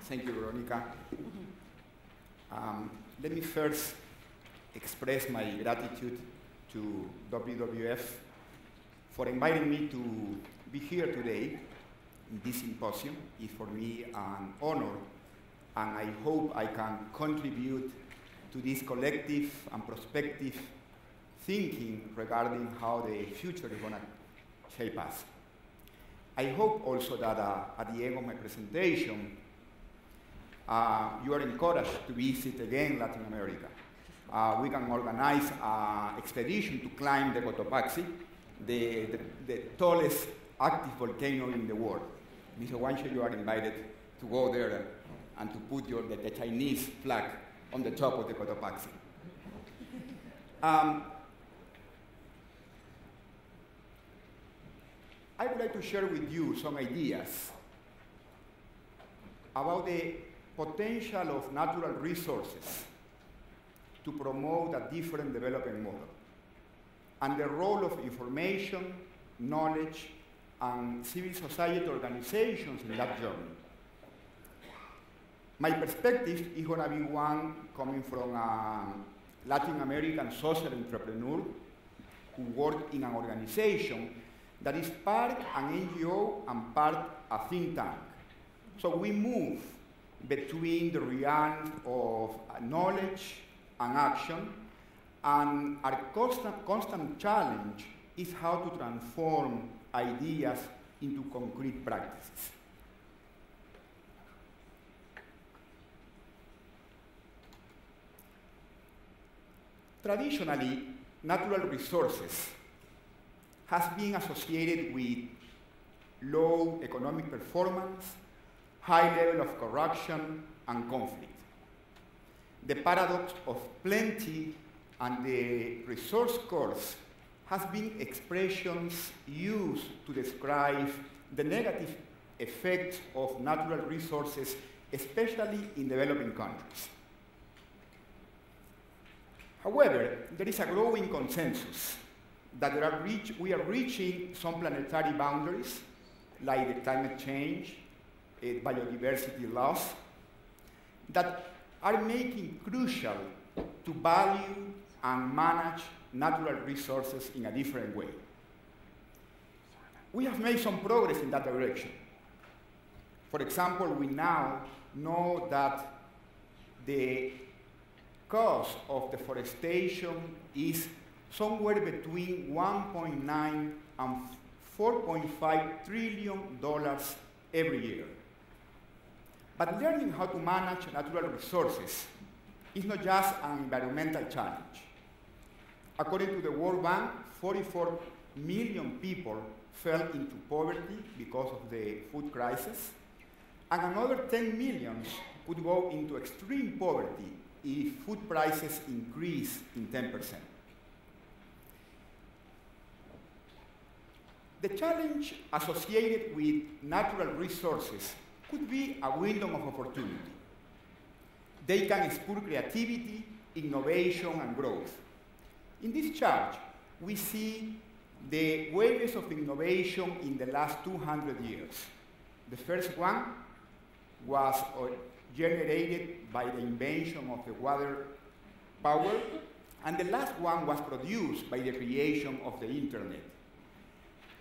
Thank you, Veronica. Let me first express my gratitude to WWF for inviting me to be here today in this symposium. It's for me an honor, and I hope I can contribute to this collective and prospective thinking regarding how the future is going to shape us. I hope also that at the end of my presentation, you are encouraged to visit again Latin America. We can organize an expedition to climb the Cotopaxi, the tallest active volcano in the world. Mr. Wancho, you are invited to go there and to put the Chinese flag on the top of the Cotopaxi. I would like to share with you some ideas about the potential of natural resources to promote a different development model, and the role of information, knowledge, and civil society organizations in that journey. My perspective is going to be one coming from a Latin American social entrepreneur who worked in an organization that is part an NGO and part a think tank. So we move between the realms of knowledge and action, and our constant challenge is how to transform ideas into concrete practices. Traditionally, natural resources has been associated with low economic performance, high level of corruption, and conflict. The paradox of plenty and the resource curse has been expressions used to describe the negative effects of natural resources, especially in developing countries. However, there is a growing consensus that we are reaching some planetary boundaries, like the climate change, biodiversity loss, that are making crucial to value and manage natural resources in a different way. We have made some progress in that direction. For example, we now know that the cost of deforestation is somewhere between $1.9 and $4.5 trillion every year. But learning how to manage natural resources is not just an environmental challenge. According to the World Bank, 44 million people fell into poverty because of the food crisis, and another 10 million could go into extreme poverty if food prices increase in 10%. The challenge associated with natural resources could be a window of opportunity. They can spur creativity, innovation, and growth. In this chart, we see the waves of innovation in the last 200 years. The first one was generated by the invention of the water power, and the last one was produced by the creation of the internet.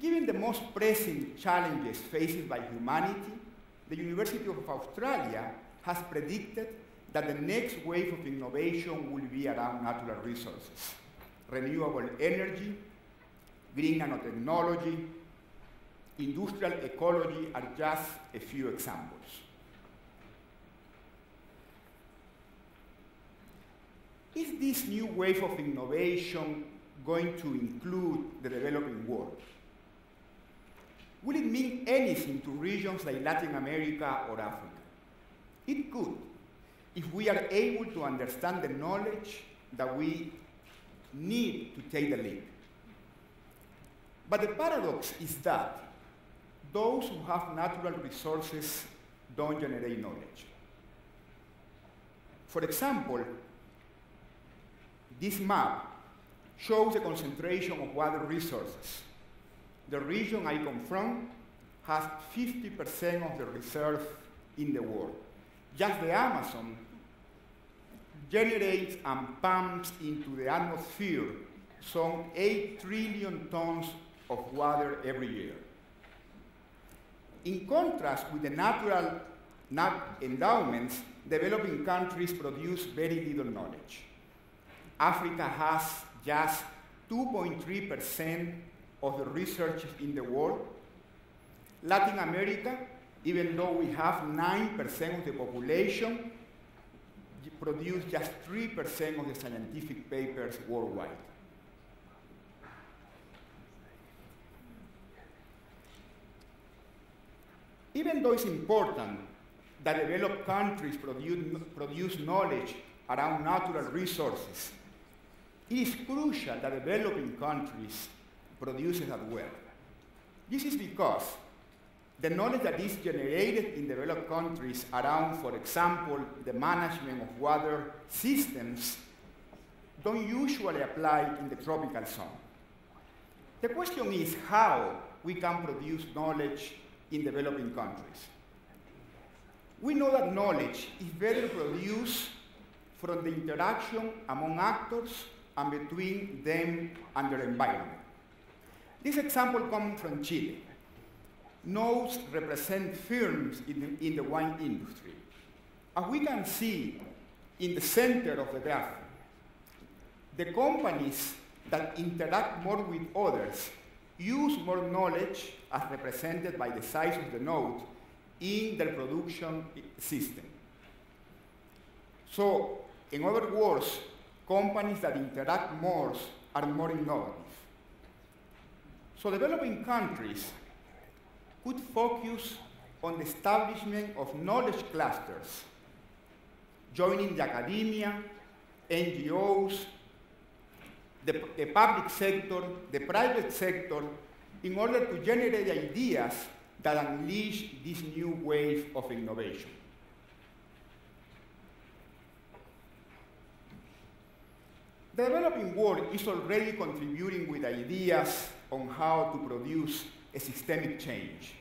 Given the most pressing challenges faced by humanity, the University of Australia has predicted that the next wave of innovation will be around natural resources. Renewable energy, green nanotechnology, industrial ecology are just a few examples. Is this new wave of innovation going to include the developing world? Will it mean anything to regions like Latin America or Africa? It could, if we are able to understand the knowledge that we need to take the lead. But the paradox is that those who have natural resources don't generate knowledge. For example, this map shows the concentration of water resources. The region I come from has 50% of the reserve in the world. just the Amazon generates and pumps into the atmosphere some 8 trillion tons of water every year. In contrast with the natural endowments, developing countries produce very little knowledge. Africa has just 2.3% of the research in the world. Latin America, even though we have 9% of the population, produce just 3% of the scientific papers worldwide. Even though it's important that developed countries produce knowledge around natural resources, it is crucial that developing countries produce it as well. This is because the knowledge that is generated in developed countries around, for example, the management of water systems don't usually apply in the tropical zone. The question is how we can produce knowledge in developing countries. We know that knowledge is better produced from the interaction among actors and between them and their environment. This example comes from Chile. Nodes represent firms in the wine industry. As we can see in the center of the graph, the companies that interact more with others use more knowledge as represented by the size of the node in their production system. So, in other words, companies that interact more are more innovative. So developing countries could focus on the establishment of knowledge clusters, joining the academia, NGOs, the public sector, the private sector, in order to generate ideas that unleash this new wave of innovation. The developing world is already contributing with ideas on how to produce a systemic change.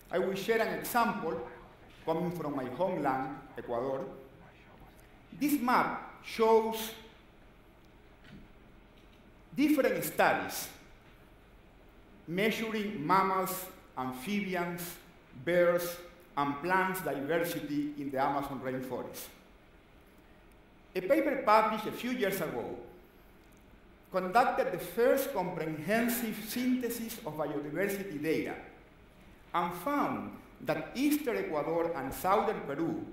I will share an example coming from my homeland, Ecuador. This map shows different studies measuring mammals, amphibians, birds, and plants diversity in the Amazon rainforest. A paper published a few years ago conducted the first comprehensive synthesis of biodiversity data and found that eastern Ecuador and southern Peru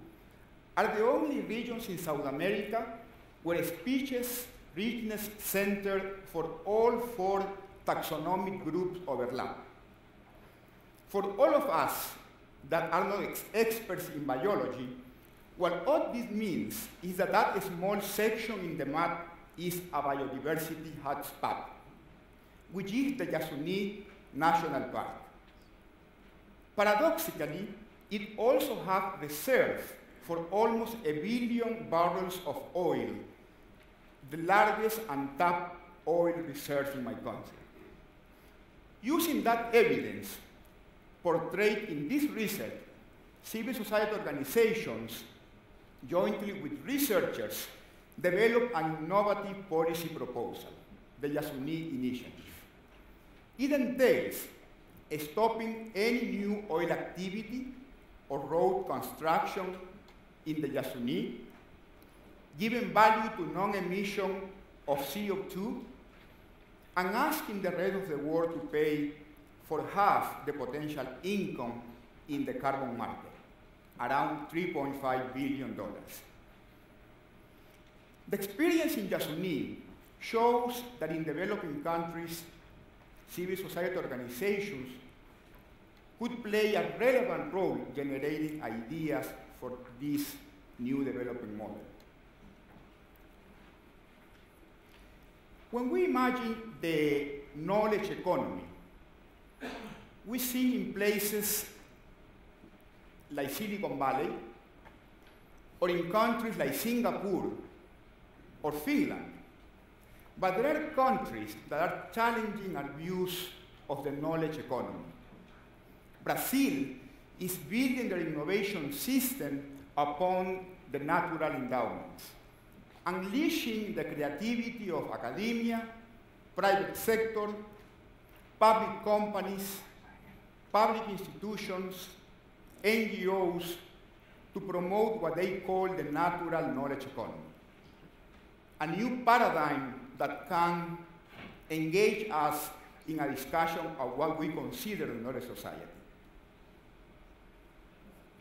are the only regions in South America where species richness center for all 4 taxonomic groups overlap. For all of us that are not experts in biology, what all this means is that that small section in the map is a biodiversity hotspot, which is the Yasuní National Park. Paradoxically, it also has reserves for almost 1 billion barrels of oil, the largest untapped oil reserves in my country. Using that evidence portrayed in this research, civil society organizations, jointly with researchers, developed an innovative policy proposal, the Yasuní Initiative. It entails stopping any new oil activity or road construction in the Yasuní, giving value to non-emission of CO2, and asking the rest of the world to pay for half the potential income in the carbon market, around $3.5 billion. The experience in Yasuní shows that in developing countries, civil society organizations could play a relevant role generating ideas for this new developing model. When we imagine the knowledge economy, we see in places like Silicon Valley, or in countries like Singapore or Finland. But there are countries that are challenging our views of the knowledge economy. Brazil is building their innovation system upon the natural endowments, unleashing the creativity of academia, private sector, public companies, public institutions, NGOs, to promote what they call the natural knowledge economy, a new paradigm that can engage us in a discussion of what we consider the knowledge society.